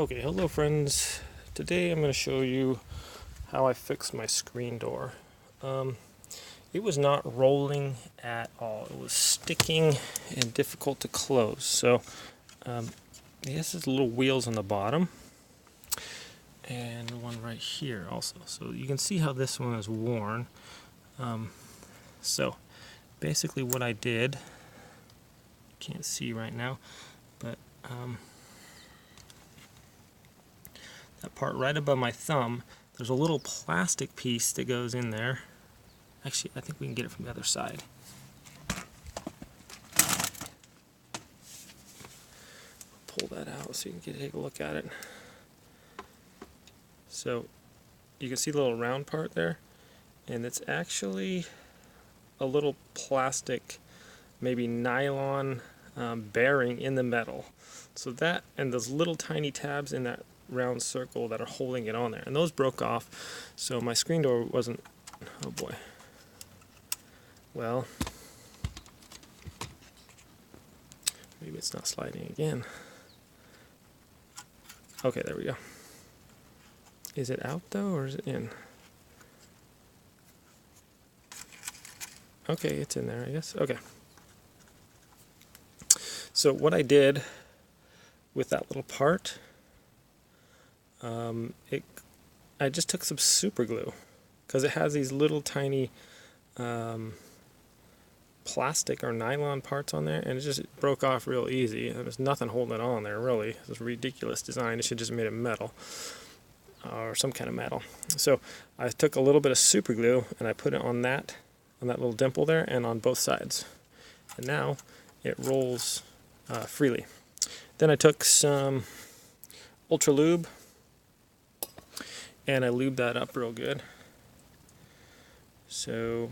Okay, hello friends. Today I'm going to show you how I fixed my screen door. It was not rolling at all. It was sticking and difficult to close. So this is little wheels on the bottom and one right here also. So you can see how this one is worn. So basically what I did, can't see right now, but that part right above my thumb, there's a little plastic piece that goes in there. Actually, I think we can get it from the other side. Pull that out so you can take a look at it. So you can see the little round part there, and it's actually a little plastic, maybe nylon bearing in the metal. So that and those little tiny tabs in that round circle that are holding it on there, and those broke off, so my screen door wasn't, oh boy, well, maybe it's not sliding again. Okay, there we go. Is it out though, or is it in? Okay, it's in there, I guess. Okay. So what I did with that little part, I just took some super glue, because it has these little tiny plastic or nylon parts on there, and it just broke off real easy, and there's nothing holding it on there really. It's a ridiculous design. It should just made it metal or some kind of metal. So I took a little bit of super glue and I put it on that little dimple there and on both sides, and now it rolls freely. Then I took some Ultra Lube and I lubed that up real good. So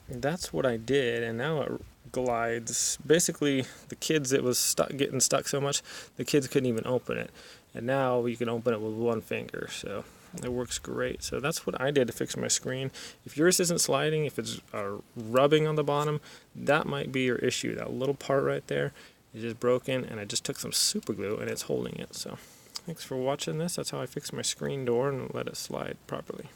that's what I did, and now it glides. Basically, the kids, it was getting stuck so much, the kids couldn't even open it. And now you can open it with one finger, so it works great. So that's what I did to fix my screen. If yours isn't sliding, if it's rubbing on the bottom, that might be your issue. That little part right there is just broken, and I just took some super glue and it's holding it. So thanks for watching this. That's how I fixed my screen door and let it slide properly.